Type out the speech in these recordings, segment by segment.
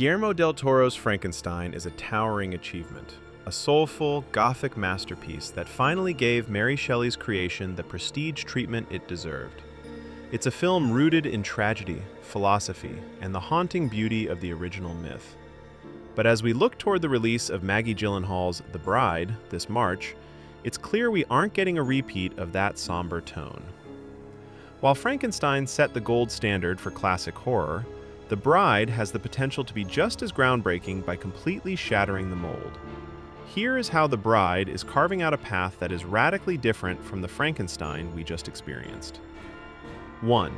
Guillermo del Toro's Frankenstein is a towering achievement, a soulful, gothic masterpiece that finally gave Mary Shelley's creation the prestige treatment it deserved. It's a film rooted in tragedy, philosophy, and the haunting beauty of the original myth. But as we look toward the release of Maggie Gyllenhaal's The Bride this March, it's clear we aren't getting a repeat of that somber tone. While Frankenstein set the gold standard for classic horror, The Bride has the potential to be just as groundbreaking by completely shattering the mold. Here is how The Bride is carving out a path that is radically different from the Frankenstein we just experienced. 1.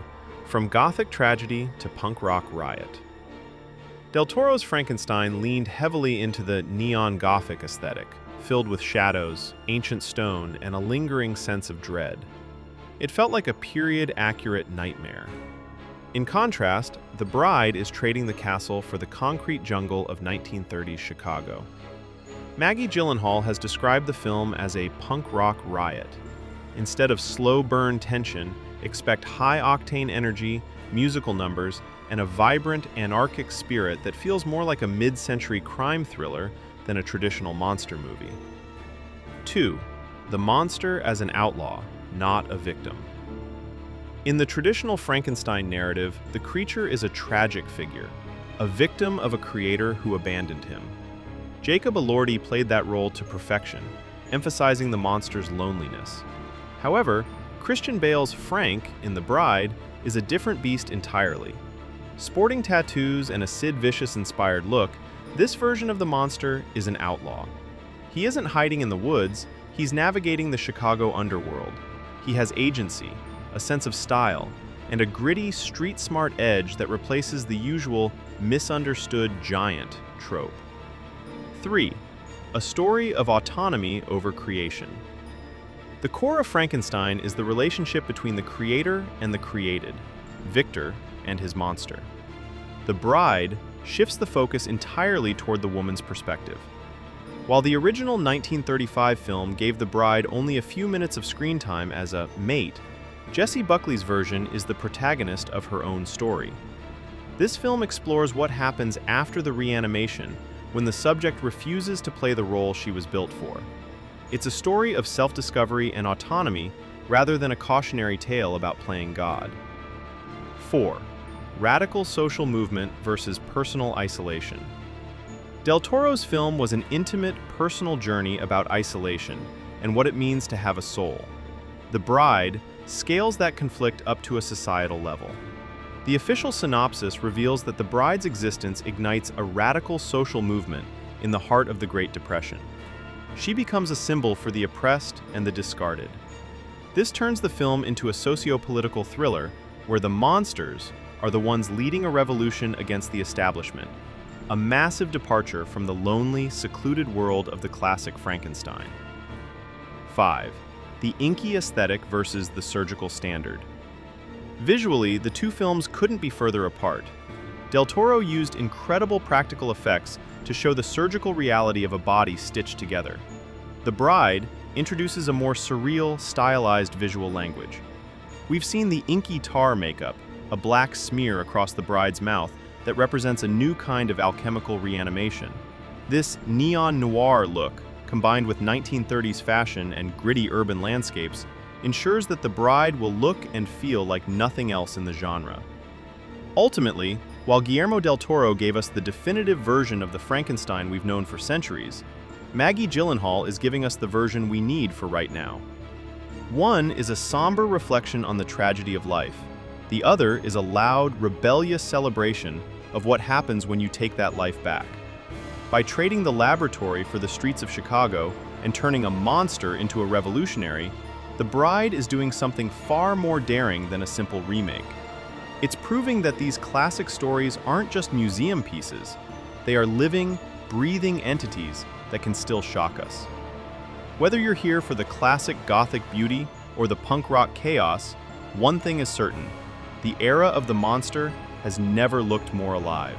From gothic tragedy to punk rock riot. Del Toro's Frankenstein leaned heavily into the neon gothic aesthetic, filled with shadows, ancient stone, and a lingering sense of dread. It felt like a period-accurate nightmare. In contrast, The Bride is trading the castle for the concrete jungle of 1930s Chicago. Maggie Gyllenhaal has described the film as a punk rock riot. Instead of slow burn tension, expect high-octane energy, musical numbers, and a vibrant, anarchic spirit that feels more like a mid-century crime thriller than a traditional monster movie. 2. The monster as an outlaw, not a victim. In the traditional Frankenstein narrative, the creature is a tragic figure, a victim of a creator who abandoned him. Jacob Elordi played that role to perfection, emphasizing the monster's loneliness. However, Christian Bale's Frank in The Bride is a different beast entirely. Sporting tattoos and a Sid Vicious-inspired look, this version of the monster is an outlaw. He isn't hiding in the woods, he's navigating the Chicago underworld. He has agency, a sense of style, and a gritty, street-smart edge that replaces the usual misunderstood giant trope. 3. A story of autonomy over creation. The core of Frankenstein is the relationship between the creator and the created, Victor and his monster. The Bride shifts the focus entirely toward the woman's perspective. While the original 1935 film gave the bride only a few minutes of screen time as a mate, Jessie Buckley's version is the protagonist of her own story. This film explores what happens after the reanimation, when the subject refuses to play the role she was built for. It's a story of self-discovery and autonomy rather than a cautionary tale about playing God. 4. Radical social movement versus personal isolation. Del Toro's film was an intimate, personal journey about isolation and what it means to have a soul. The Bride scales that conflict up to a societal level. The official synopsis reveals that the bride's existence ignites a radical social movement in the heart of the Great Depression. She becomes a symbol for the oppressed and the discarded. This turns the film into a socio-political thriller where the monsters are the ones leading a revolution against the establishment, a massive departure from the lonely, secluded world of the classic Frankenstein. 5. The inky aesthetic versus the surgical standard. Visually, the two films couldn't be further apart. Del Toro used incredible practical effects to show the surgical reality of a body stitched together. The Bride introduces a more surreal, stylized visual language. We've seen the inky tar makeup, a black smear across the bride's mouth that represents a new kind of alchemical reanimation. This neon noir look, combined with 1930s fashion and gritty urban landscapes, ensures that The Bride will look and feel like nothing else in the genre. Ultimately, while Guillermo del Toro gave us the definitive version of the Frankenstein we've known for centuries, Maggie Gyllenhaal is giving us the version we need for right now. One is a somber reflection on the tragedy of life. The other is a loud, rebellious celebration of what happens when you take that life back. By trading the laboratory for the streets of Chicago and turning a monster into a revolutionary, The Bride is doing something far more daring than a simple remake. It's proving that these classic stories aren't just museum pieces. They are living, breathing entities that can still shock us. Whether you're here for the classic Gothic beauty or the punk rock chaos, one thing is certain: the era of the monster has never looked more alive.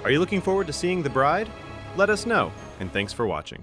Are you looking forward to seeing The Bride? Let us know, and thanks for watching.